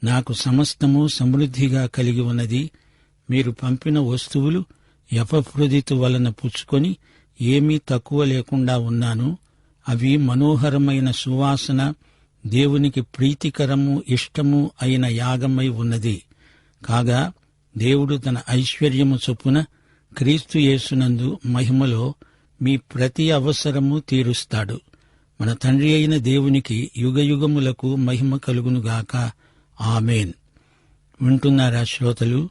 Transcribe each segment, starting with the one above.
నాకు సమస్తము సమృద్ధిగా కలిగి ఉన్నది. మీరు పంపిన వస్తువులు ఎపఫ్రొదితు వలన పుచ్చుకొని ఏమీ తక్కువ లేకుండా ఉన్నాను. అవి మనోహరమైన సువాసన, దేవునికి ప్రీతికరము, ఇష్టము అయిన యాగమై ఉన్నది. కాగా దేవుడు తన ఐశ్వర్యము చొప్పున క్రీస్తు యేసునందు మహిమలో మీ ప్రతి అవసరము తీరుస్తాడు. మన తండ్రి అయిన దేవునికి యుగయుగములకు మహిమ కలుగునుగాక. ఆమేన్. వింటున్నారా శ్రోతలు?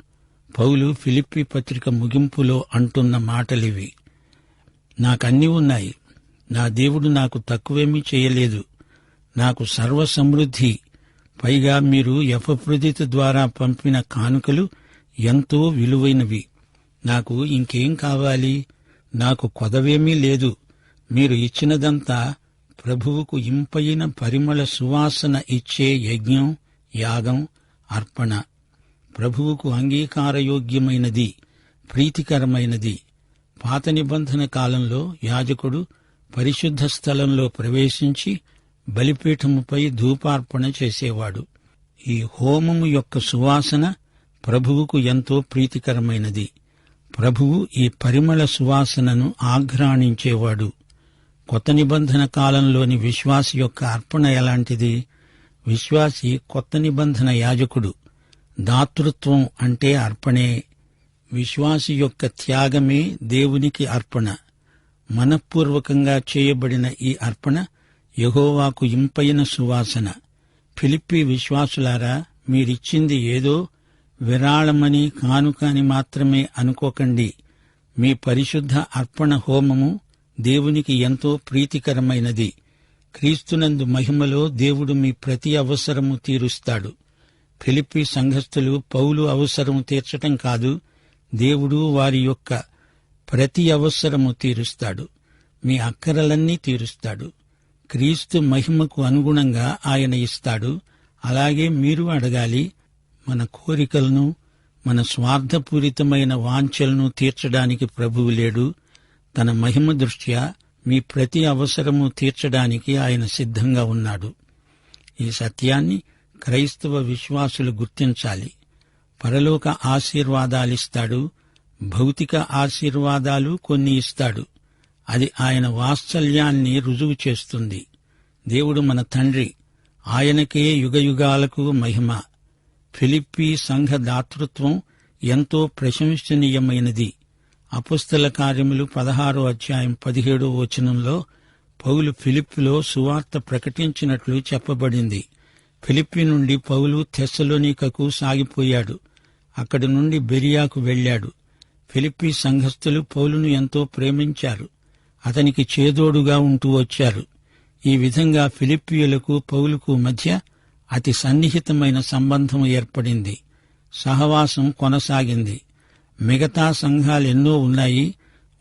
పౌలు ఫిలిప్పీ పత్రిక ముగింపులో అంటున్న మాటలివి. నాకన్నీ ఉన్నాయి. నా దేవుడు నాకు తక్కువేమీ చేయలేదు. నాకు సర్వసమృద్ధి. పైగా మీరు ఎపఫ్రొదితు ద్వారా పంపిన కానుకలు ఎంతో విలువైనవి. నాకు ఇంకేం కావాలి? నాకు కొదవేమీ లేదు. మీరు ఇచ్చినదంతా ప్రభువుకు ఇంపైన పరిమళ సువాసన ఇచ్చే యజ్ఞం, యాగం, అర్పణ. ప్రభువుకు అంగీకారయోగ్యమైనది, ప్రీతికరమైనది. పాత నిబంధన కాలంలో యాజకుడు పరిశుద్ధ స్థలంలో ప్రవేశించి బలిపీఠముపై ధూపార్పణ చేసేవాడు. ఈ హోమము యొక్క సువాసన ప్రభువుకు ఎంతో ప్రీతికరమైనది. ప్రభువు ఈ పరిమళ సువాసనను ఆఘ్రాణించేవాడు. కొత్త నిబంధన కాలంలోని విశ్వాసి యొక్క అర్పణ ఎలాంటిది? విశ్వాసి కొత్త నిబంధన యాజకుడు. దాతృత్వం అంటే అర్పణే. విశ్వాసి యొక్క త్యాగమే దేవునికి అర్పణ. మనఃపూర్వకంగా చేయబడిన ఈ అర్పణ యెహోవాకు ఇంపైన సువాసన. ఫిలిప్పీ విశ్వాసులారా, మీరిచ్చింది ఏదో విరాళమని, కానుకని మాత్రమే అనుకోకండి. మీ పరిశుద్ధ అర్పణ హోమము దేవునికి ఎంతో ప్రీతికరమైనది. క్రీస్తునందు మహిమలో దేవుడు మీ ప్రతి అవసరము తీరుస్తాడు. ఫిలిప్పీ సంఘస్థులు పౌలు అవసరము తీర్చటం కాదు, దేవుడు వారి యొక్క ప్రతి అవసరము తీరుస్తాడు. మీ అక్కరలన్నీ తీరుస్తాడు. క్రీస్తు మహిమకు అనుగుణంగా ఆయన ఇస్తాడు. అలాగే మీరు అడగాలి. మన కోరికలను, మన స్వార్థపూరితమైన వాంఛలను తీర్చడానికి ప్రభువు లేడు. తన మహిమ దృష్ట్యా మీ ప్రతి అవసరము తీర్చడానికి ఆయన సిద్ధంగా ఉన్నాడు. ఈ సత్యాన్ని క్రైస్తవ విశ్వాసులు గుర్తించాలి. పరలోక ఆశీర్వాదాలిస్తాడు, భౌతిక ఆశీర్వాదాలు కొన్ని ఇస్తాడు. అది ఆయన వాత్సల్యాన్ని రుజువు చేస్తుంది. దేవుడు మన తండ్రి, ఆయనకే యుగయుగాలకు మహిమ. ఫిలిప్పీ సంఘ దాతృత్వం ఎంతో ప్రశంసనీయమైనది. అపొస్తల కార్యములు 16వ అధ్యాయం 17వ వచనంలో పౌలు ఫిలిప్పీలో సువార్త ప్రకటించినట్లు చెప్పబడింది. ఫిలిప్పీ నుండి పౌలు థెస్సలోనికకు సాగిపోయాడు. అక్కడి నుండి బెరియాకు వెళ్లాడు. ఫిలిప్పీ సంఘస్థులు పౌలును ఎంతో ప్రేమించారు. అతనికి చేదోడుగా ఉంటూ వచ్చారు. ఈ విధంగా ఫిలిప్పీయులకు పౌలుకు మధ్య అతి సన్నిహితమైన సంబంధం ఏర్పడింది. సహవాసం కొనసాగింది. మిగతా సంఘాలెన్నో ఉన్నాయి.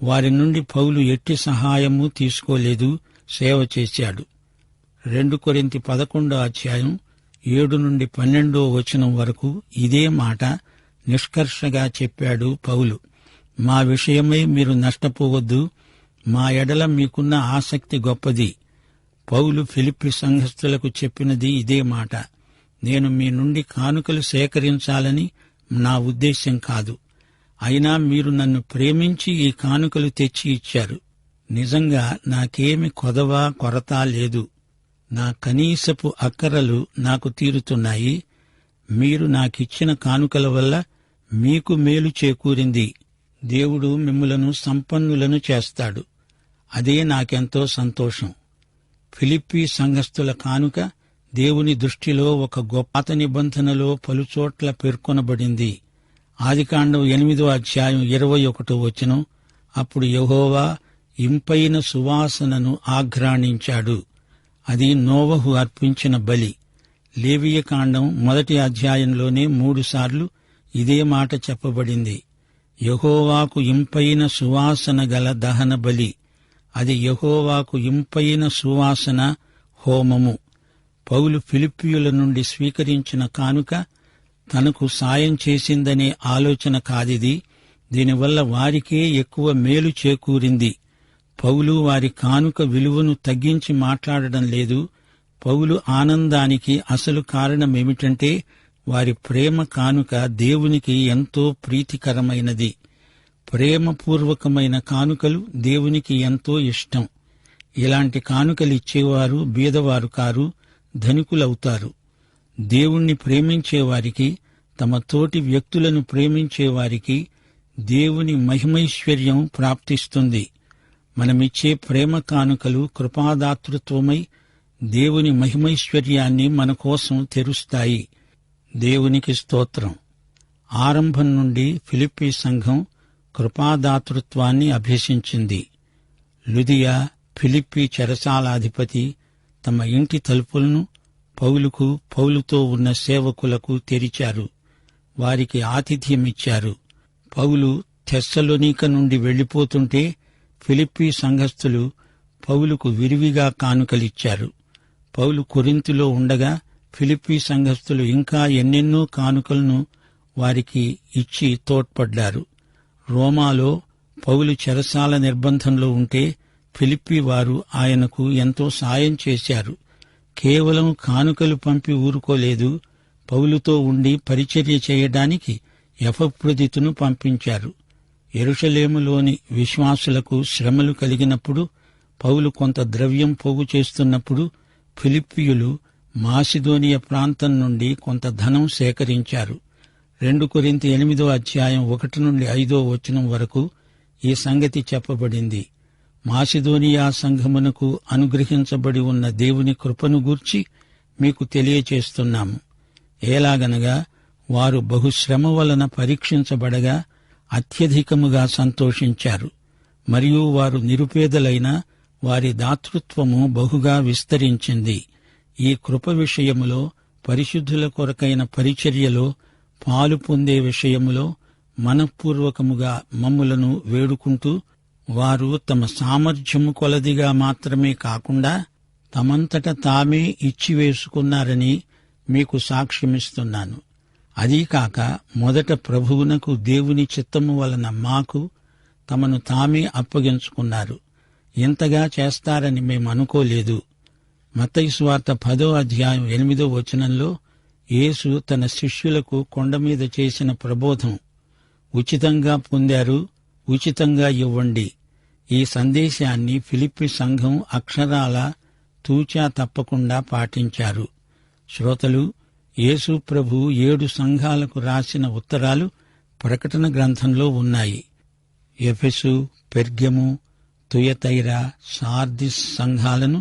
వారి నుండి పౌలు ఎట్టి సహాయము తీసుకోలేదు, సేవ చేశాడు. 2 కొరింథీ 11వ అధ్యాయం 7 నుండి 12వ వచనం వరకు ఇదే మాట నిష్కర్షగా చెప్పాడు పౌలు. మా విషయమై మీరు నష్టపోవద్దు, మా ఎడల మీకున్న ఆసక్తి గొప్పది. పౌలు ఫిలిప్పీ సంఘస్థులకు చెప్పినది ఇదే మాట. నేను మీ నుండి కానుకలు సేకరించాలని నా ఉద్దేశ్యం కాదు. అయినా మీరు నన్ను ప్రేమించి ఈ కానుకలు తెచ్చి ఇచ్చారు. నిజంగా నాకేమి కొదవ, కొరత లేదు. నా కనీసపు అక్కరలు నాకు తీరుతున్నాయి. మీరు నాకిచ్చిన కానుకల వల్ల మీకు మేలు చేకూరింది. దేవుడు మిమ్ములను సంపన్నులను చేస్తాడు. అదే నాకెంతో సంతోషం. ఫిలిప్పీ సంఘస్థుల కానుక దేవుని దృష్టిలో ఒక గొప్ప నిబంధనలో పలుచోట్ల పేర్కొనబడింది. ఆదికాండం 8వ అధ్యాయం 21వ వచనం, అప్పుడు యెహోవా ఇంపైన సువాసనను ఆఘ్రాణించాడు. అది నోవహు అర్పించిన బలి. లేవియకాండం 1వ అధ్యాయంలోనే 3 సార్లు ఇదే మాట చెప్పబడింది. యెహోవాకు ఇంపైన సువాసన గల దహన బలి. అది యెహోవాకు ఇంపైన సువాసన హోమము. పౌలు ఫిలిప్పీయుల నుండి స్వీకరించిన కానుక తనకు సాయం చేసిందనే ఆలోచన కాదిది. దీనివల్ల వారికే ఎక్కువ మేలు చేకూరింది. పౌలు వారి కానుక విలువను తగ్గించి మాట్లాడడం లేదు. పౌలు ఆనందానికి అసలు కారణమేమిటంటే వారి ప్రేమ కానుక దేవునికి ఎంతో ప్రీతికరమైనది. ప్రేమపూర్వకమైన కానుకలు దేవునికి ఎంతో ఇష్టం. ఇలాంటి కానుకలిచ్చేవారు బీదవారు కారు, ధనికులవుతారు. దేవుణ్ణి ప్రేమించేవారికి, తమ తోటి వ్యక్తులను ప్రేమించేవారికి దేవుని మహిమైశ్వర్యం ప్రాప్తిస్తుంది. మనమిచ్చే ప్రేమ కానుకలు కృపాదాతృత్వమై దేవుని మహిమైశ్వర్యాన్ని మన కోసం తెరుస్తాయి. దేవునికి స్తోత్రం. ఆరంభం నుండి ఫిలిప్పీ సంఘం కృపాదాతృత్వాన్ని అభ్యసించింది. లుదియా, ఫిలిప్పీ చెరసాలాధిపతి తమ ఇంటి తలుపులను పౌలుకు, పౌలుతో ఉన్న సేవకులకు తెరిచారు. వారికి ఆతిథ్యమిచ్చారు. పౌలు తెస్సలోనిక నుండి వెళ్లిపోతుంటే ఫిలిప్పీ సంఘస్థులు పౌలుకు విరివిగా కానుకలిచ్చారు. పౌలు కొరింథులో ఉండగా ఫిలిప్పీ సంఘస్థులు ఇంకా ఎన్నెన్నో కానుకలను వారికి ఇచ్చి తోడ్పడ్డారు. రోమాలో పౌలు చెరసాల నిర్బంధంలో ఉంటే ఫిలిప్పీ వారు ఆయనకు ఎంతో సాయం చేశారు. కేవలం కానుకలు పంపి ఊరుకోలేదు. పౌలుతో ఉండి పరిచర్య చేయడానికి ఎపఫ్రొదితును పంపించారు. యెరూషలేములోని విశ్వాసులకు శ్రమలు కలిగినప్పుడు, పౌలు కొంత ద్రవ్యం పోగు చేస్తున్నప్పుడు ఫిలిప్పీయులు మాసిదోనియ ప్రాంతం నుండి కొంత ధనం సేకరించారు. 2 కొరింథీ 8:1-5 వరకు ఈ సంగతి చెప్పబడింది. మాసిదోనియా సంఘమునకు అనుగ్రహించబడి ఉన్న దేవుని కృపను గూర్చి మీకు తెలియచేస్తున్నాము. ఎలాగనగా వారు బహుశ్రమ వలన పరీక్షించబడగా అత్యధికముగా సంతోషించారు. మరియు వారు నిరుపేదలైన వారి దాతృత్వము బహుగా విస్తరించింది. ఈ కృప విషయములో, పరిశుద్ధుల కొరకైన పరిచర్యలో పాలు పొందే విషయములో మనఃపూర్వకముగా మమ్ములను వేడుకుంటూ, వారు తమ సామర్థ్యము కొలదిగా మాత్రమే కాకుండా తమంతట తామే ఇచ్చివేసుకున్నారని మీకు సాక్ష్యమిస్తున్నాను. అదీకాక మొదట ప్రభువునకు దేవుని చిత్తము వలన మాకు తమను తామే అప్పగించుకున్నారు. ఇంతగా చేస్తారని మేమనుకోలేదు. మత్తయి సువార్త 10:8 యేసు తన శిష్యులకు కొండమీద చేసిన ప్రబోధం, ఉచితంగా పొందారు, ఉచితంగా ఇవ్వండి. ఈ సందేశాన్ని ఫిలిప్పీ సంఘం అక్షరాల తూచా తప్పకుండా పాటించారు. శ్రోతలు, యేసు ప్రభు 7 సంఘాలకు రాసిన ఉత్తరాలు ప్రకటన గ్రంథంలో ఉన్నాయి. ఎఫెసు, పెర్గెము, తుయతైరా, సార్దిస్ సంఘాలను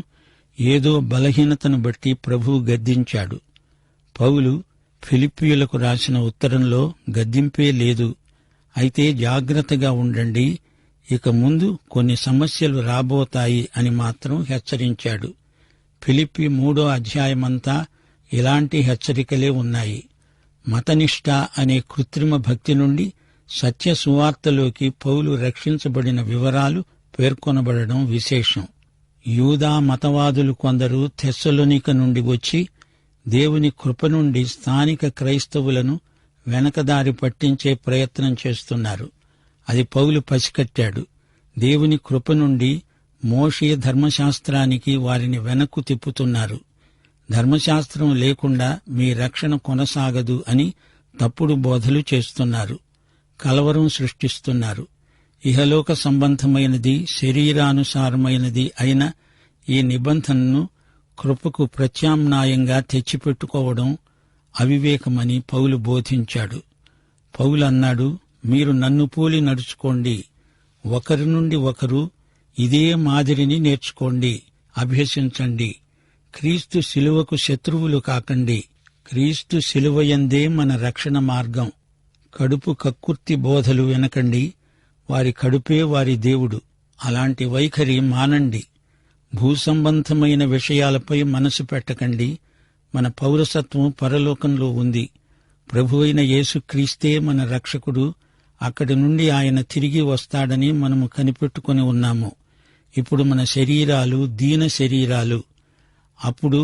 ఏదో బలహీనతను బట్టి ప్రభువు గద్దించాడు. పౌలు ఫిలిప్పీయులకు రాసిన ఉత్తరంలో గద్దింపే లేదు. అయితే జాగ్రత్తగా ఉండండి, ఇక ముందు కొన్ని సమస్యలు రాబోతాయి అని మాత్రం హెచ్చరించాడు. ఫిలిప్పీ 3 ఇలాంటి హెచ్చరికలే ఉన్నాయి. మతనిష్ట అనే కృత్రిమ భక్తి నుండి సత్య సువార్తలోకి పౌలు రక్షించబడిన వివరాలు పేర్కొనబడడం విశేషం. యూదా మతవాదులు కొందరు తెస్సలోనిక నుండి వచ్చి దేవుని కృప నుండి స్థానిక క్రైస్తవులను వెనకదారి పట్టించే ప్రయత్నం చేస్తున్నారు. అది పౌలు పసికట్టాడు. దేవుని కృప నుండి మోషే ధర్మశాస్త్రానికి వారిని వెనక్కు తిప్పుతున్నారు. ధర్మశాస్త్రం లేకుండా మీ రక్షణ కొనసాగదు అని తప్పుడు బోధలు చేస్తున్నారు. కలవరం సృష్టిస్తున్నారు. ఇహలోక సంబంధమైనది, శరీరానుసారమైనది అయిన ఈ నిబంధనను కృపకు ప్రత్యామ్నాయంగా తెచ్చిపెట్టుకోవడం అవివేకమని పౌలు బోధించాడు. పౌలు అన్నాడు, మీరు నన్ను పోలి నడుచుకోండి, ఒకరి నుండి ఒకరు ఇదే మాదిరిని నేర్చుకోండి, అభ్యసించండి. క్రీస్తు శిలువకు శత్రువులు కాకండి. క్రీస్తు శిలువయందే మన రక్షణ మార్గం. కడుపు కక్కుర్తి బోధలు వినకండి, వారి కడుపే వారి దేవుడు. అలాంటి వైఖరి మానండి. భూసంబంధమైన విషయాలపై మనసు పెట్టకండి. మన పౌరసత్వం పరలోకంలో ఉంది. ప్రభువైన యేసుక్రీస్తే మన రక్షకుడు. అక్కడి నుండి ఆయన తిరిగి వస్తాడని మనము కనిపెట్టుకుని ఉన్నాము. ఇప్పుడు మన శరీరాలు దీన శరీరాలు, అప్పుడు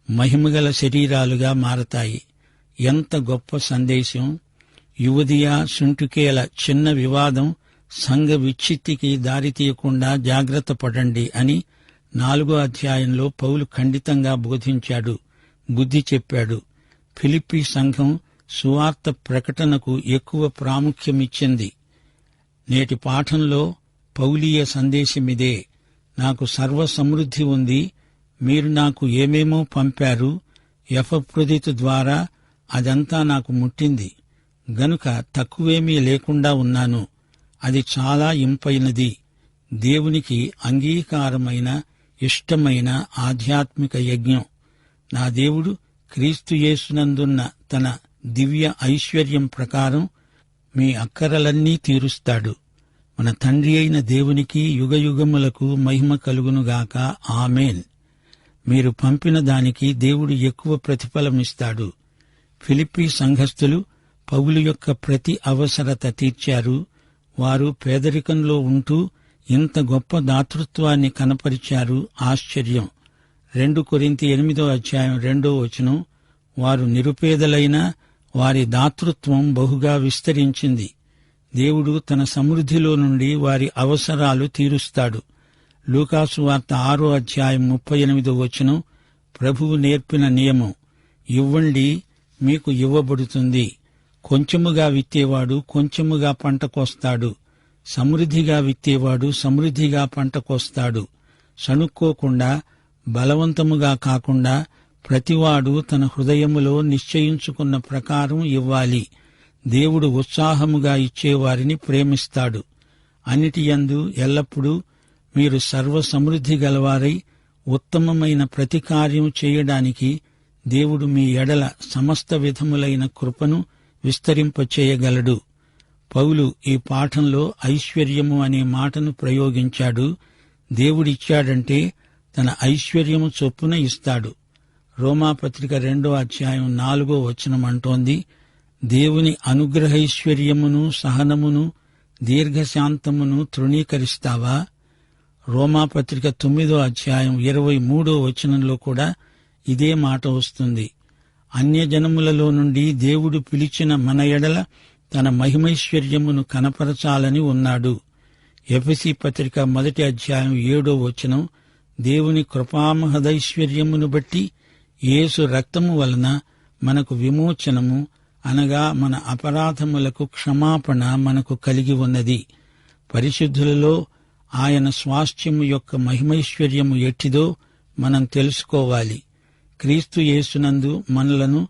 మహిమగల శరీరాలుగా మారతాయి. ఎంత గొప్ప సందేశం! యువదియా సుంటుకేల చిన్న వివాదం సంఘ విచ్ఛిత్తికి దారితీయకుండా జాగ్రత్త పడండి అని 4 పౌలు ఖండితంగా బోధించాడు, బుద్ధి చెప్పాడు. ఫిలిప్పీ సంఘం సువార్త ప్రకటనకు ఎక్కువ ప్రాముఖ్యమిచ్చింది. నేటి పాఠంలో పౌలీయ సందేశమిదే. నాకు సర్వ సమృద్ధి ఉంది, మీరు నాకు ఏమేమో పంపారు, ఎపఫ్రొదితు ద్వారా అదంతా నాకు ముట్టింది, గనుక తక్కువేమీ లేకుండా ఉన్నాను. అది చాలా ఇంపైనది, దేవునికి అంగీకారమైన ఇష్టమైన ఆధ్యాత్మిక యజ్ఞం. నా దేవుడు క్రీస్తు యేసునందున్న తన దివ్య ఐశ్వర్యం ప్రకారం మీ అక్కరలన్నీ తీరుస్తాడు. మన తండ్రి అయిన దేవునికి యుగయుగములకు మహిమ కలుగునుగాక. ఆమేన్. మీరు పంపిన దానికి దేవుడు ఎక్కువ ప్రతిఫలమిస్తాడు. ఫిలిప్పీ సంఘస్థులు పౌలు యొక్క ప్రతి అవసరత తీర్చారు. వారు పేదరికంలో ఉంటూ ఇంత గొప్ప దాతృత్వాన్ని కనపరిచారు. ఆశ్చర్యం. 2 కొరింథీ 8:2 వారు నిరుపేదలైనా వారి దాతృత్వం బహుగా విస్తరించింది. దేవుడు తన సమృద్ధిలో నుండి వారి అవసరాలు తీరుస్తాడు. లూకాసు వార్త 6:38 ప్రభువు నేర్పిన నియమం, ఇవ్వండి మీకు ఇవ్వబడుతుంది. కొంచెముగా విత్తేవాడు కొంచెముగా పంట కోస్తాడు, సమృద్ధిగా విత్తేవాడు సమృద్ధిగా పంట కోస్తాడు. సణుక్కోకుండా, బలవంతముగా కాకుండా ప్రతివాడు తన హృదయములో నిశ్చయించుకున్న ప్రకారం ఇవ్వాలి. దేవుడు ఉత్సాహముగా ఇచ్చేవారిని ప్రేమిస్తాడు. అన్నిటియందు ఎల్లప్పుడూ మీరు సర్వసమృద్ధి గలవారై ఉత్తమమైన ప్రతి కార్యం చేయడానికి దేవుడు మీ ఎడల సమస్త విధములైన కృపను విస్తరింపచేయగలడు. పౌలు ఈ పాఠంలో ఐశ్వర్యము అనే మాటను ప్రయోగించాడు. దేవుడిచ్చాడంటే తన ఐశ్వర్యము చొప్పున ఇస్తాడు. రోమాపత్రిక 2:4 అంటోంది, దేవుని అనుగ్రహైశ్వర్యమును సహనమును దీర్ఘశాంతమును తృణీకరిస్తావా? రోమాపత్రిక 9:23 కూడా ఇదే మాట వస్తుంది. అన్యజనములలో నుండి దేవుడు పిలిచిన మన ఎడల తన మహిమైశ్వర్యమును కనపరచాలని ఉన్నాడు. ఎఫెసీ పత్రిక 1:7 దేవుని కృపామహదైశ్వర్యమును బట్టి యేసు రక్తము వలన మనకు విమోచనము, అనగా మన అపరాధములకు క్షమాపణ మనకు కలిగి ఉన్నది. పరిశుద్ధులలో ఆయన స్వాస్థ్యము యొక్క మహిమైశ్వర్యము ఎట్టిదో మనం తెలుసుకోవాలి. క్రీస్తు యేసునందు మనలను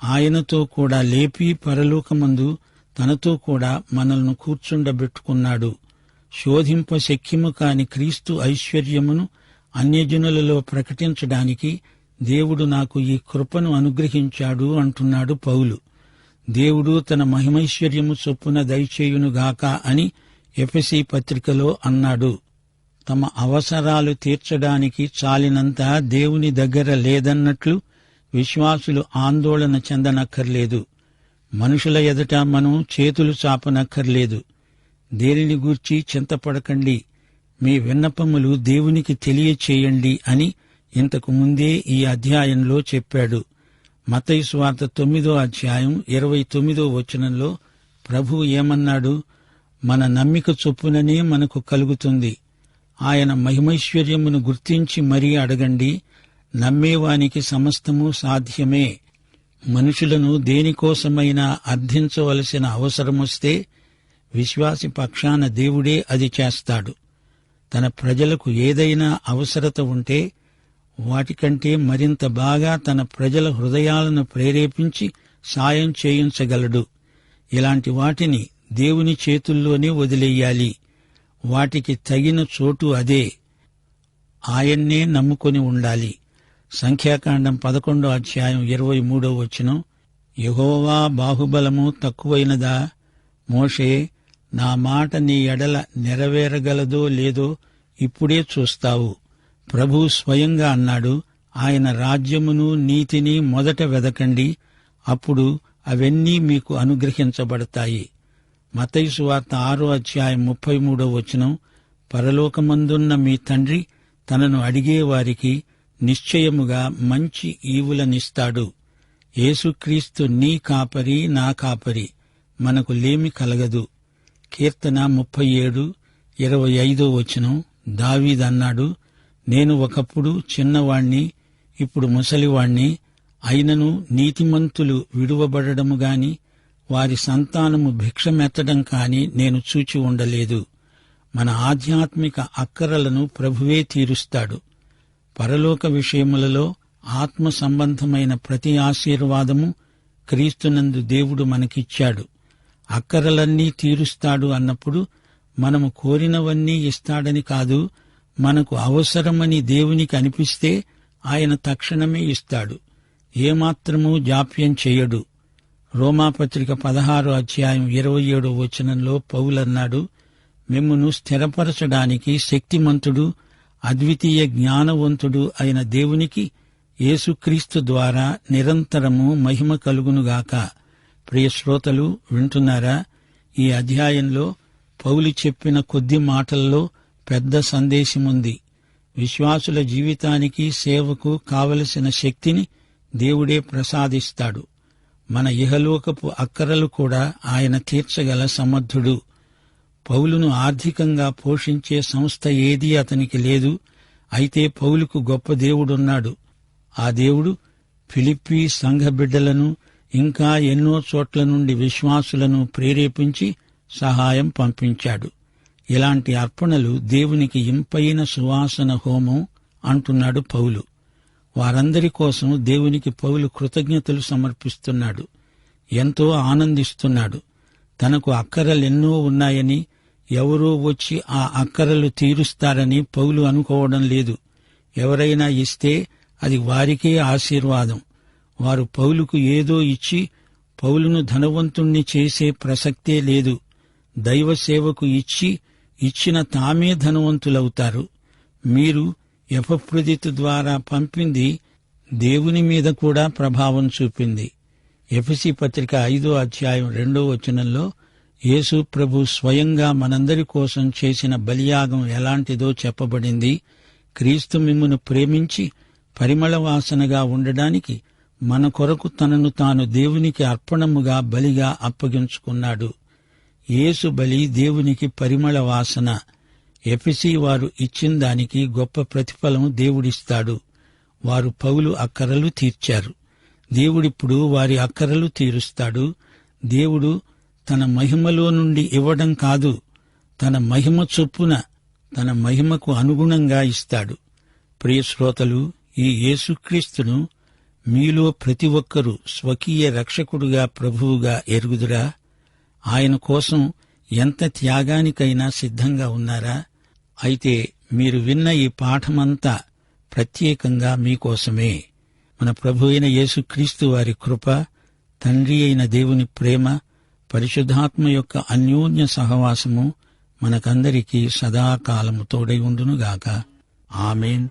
ఆయనతో కూడా లేపి పరలోకమందు తనతో కూడా మనల్ని కూర్చుండబెట్టుకున్నాడు. శోధింప శక్యము కాని క్రీస్తు ఐశ్వర్యమును అన్యజనులలో ప్రకటించడానికి దేవుడు నాకు ఈ కృపను అనుగ్రహించాడు అంటున్నాడు పౌలు. దేవుడు తన మహిమైశ్వర్యము చొప్పున దయచేయునుగాక అని ఎఫెసీ పత్రికలో అన్నాడు. తమ అవసరాలు తీర్చడానికి చాలినంత దేవుని దగ్గర లేదన్నట్లు విశ్వాసులు ఆందోళన చెందనక్కర్లేదు. మనుషుల ఎదుట మనం చేతులు చాపనక్కర్లేదు. దేనిని గూర్చి చింతపడకండి, మీ విన్నపములు దేవునికి తెలియచేయండి అని ఇంతకు ముందే ఈ అధ్యాయంలో చెప్పాడు. మత్తయి సువార్త 9:29 ప్రభువు ఏమన్నాడు? మన నమ్మిక చొప్పుననే మనకు కలుగుతుంది. ఆయన మహిమైశ్వర్యమును గుర్తించి మరీ అడగండి. నమ్మేవానికి సమస్తము సాధ్యమే. మనుషులను దేనికోసమైనా అర్థించవలసిన అవసరమొస్తే విశ్వాసి పక్షాన దేవుడే అది చేస్తాడు. తన ప్రజలకు ఏదైనా అవసరత ఉంటే వాటికంటే మరింత బాగా తన ప్రజల హృదయాలను ప్రేరేపించి సాయం చేయించగలడు. ఇలాంటి వాటిని దేవుని చేతుల్లోనే వదిలేయాలి. వాటికి తగిన చోటు అదే. ఆయన్నే నమ్ముకొని ఉండాలి. సంఖ్యాకాండం 11:23 యెహోవా బాహుబలము తక్కువైనదా? మోషే, నా మాట నీ ఎడల నెరవేరగలదో లేదో ఇప్పుడే చూస్తావు. ప్రభువు స్వయంగా అన్నాడు, ఆయన రాజ్యమును నీతిని మొదట వెదకండి, అప్పుడు అవన్నీ మీకు అనుగ్రహించబడతాయి. మత్తయి సువార్త 6:33 పరలోకమందున్న మీ తండ్రి తనను అడిగేవారికి నిశ్చయముగా మంచి ఈవులనిస్తాడు. యేసుక్రీస్తు నీ కాపరి, నా కాపరి, మనకు లేమి కలగదు. కీర్తన 37:25 దావీదన్నాడు, నేను ఒకప్పుడు చిన్నవాణ్ణి, ఇప్పుడు ముసలివాణ్ణి, అయినను నీతిమంతులు విడువబడడము గాని వారి సంతానము భిక్షమెత్తడం కాని నేను చూచి ఉండలేదు. మన ఆధ్యాత్మిక అక్కరలను ప్రభువే తీరుస్తాడు. పరలోక విషయములలో ఆత్మ సంబంధమైన ప్రతి ఆశీర్వాదము క్రీస్తునందు దేవుడు మనకిచ్చాడు. అక్కరలన్నీ తీరుస్తాడు అన్నప్పుడు మనము కోరినవన్నీ ఇస్తాడని కాదు, మనకు అవసరమని దేవునికి అనిపిస్తే ఆయన తక్షణమే ఇస్తాడు. ఏమాత్రమూ జాప్యం చెయ్యడు. రోమాపత్రిక 16:27 పౌలన్నాడు, మిమ్మును స్థిరపరచడానికి శక్తిమంతుడు అద్వితీయ జ్ఞానవంతుడు అయిన దేవునికి యేసుక్రీస్తు ద్వారా నిరంతరము మహిమ కలుగునుగాక. ప్రియ శ్రోతలు వింటున్నారా? ఈ అధ్యాయంలో పౌలు చెప్పిన కొద్ది మాటల్లో పెద్ద సందేశముంది. విశ్వాసుల జీవితానికి సేవకు కావలసిన శక్తిని దేవుడే ప్రసాదిస్తాడు. మన ఇహలోకపు అక్కరలు కూడా ఆయన తీర్చగల సమర్థుడు. పౌలును ఆర్థికంగా పోషించే సంస్థ ఏదీ అతనికి లేదు. అయితే పౌలుకు గొప్ప దేవుడున్నాడు. ఆ దేవుడు ఫిలిప్పీ సంఘ బిడ్డలను ఇంకా ఎన్నో చోట్ల నుండి విశ్వాసులను ప్రేరేపించి సహాయం పంపించాడు. ఇలాంటి అర్పణలు దేవునికి ఇంపైన సువాసన హోమం అంటున్నాడు పౌలు. వారందరి కోసం దేవునికి పౌలు కృతజ్ఞతలు సమర్పిస్తున్నాడు. ఎంతో ఆనందిస్తున్నాడు. తనకు అక్కరలెన్నో ఉన్నాయని, ఎవరో వచ్చి ఆ అక్కరలు తీరుస్తారని పౌలు అనుకోవడం లేదు. ఎవరైనా ఇస్తే అది వారికే ఆశీర్వాదం. వారు పౌలుకు ఏదో ఇచ్చి పౌలును ధనవంతుణ్ణి చేసే ప్రసక్తే లేదు. దైవ సేవకు ఇచ్చిన తామే ధనవంతులవుతారు. మీరు ఎపఫ్రొదితు ద్వారా పంపింది దేవుని మీద కూడా ప్రభావం చూపింది. ఎఫెసీ పత్రిక 5:2 యేసు ప్రభు స్వయంగా మనందరి కోసం చేసిన బలియాగం ఎలాంటిదో చెప్పబడింది. క్రీస్తు మిమ్మును ప్రేమించి పరిమళ వాసనగా ఉండడానికి మన కొరకు తనను తాను దేవునికి అర్పణముగా బలిగా అప్పగించుకున్నాడు. యేసు బలి దేవునికి పరిమళ వాసన. ఎఫెసీ వారు ఇచ్చిన దానికి గొప్ప ప్రతిఫలం దేవుడిస్తాడు. వారు పౌలు అక్కరలు తీర్చారు. దేవుడిప్పుడు వారి అక్కరలు తీరుస్తాడు. దేవుడు తన మహిమలో నుండి ఇవ్వడం కాదు, తన మహిమ చొప్పున తన మహిమకు అనుగుణంగా ఇస్తాడు. ప్రియ శ్రోతలు, ఈ యేసుక్రీస్తును మీలో ప్రతి ఒక్కరూ స్వకీయ రక్షకుడుగా ప్రభువుగా ఎరుగుదురా? ఆయన కోసం ఎంత త్యాగానికైనా సిద్ధంగా ఉన్నారా? అయితే మీరు విన్న ఈ పాఠమంతా ప్రత్యేకంగా మీకోసమే. మన ప్రభు అయిన యేసుక్రీస్తు వారి కృప, తండ్రి అయిన దేవుని ప్రేమ, పరిశుద్ధాత్మ యొక్క అన్యోన్య సహవాసము మనకందరికీ సదాకాలము తోడై ఉండునుగాక. ఆమేన్.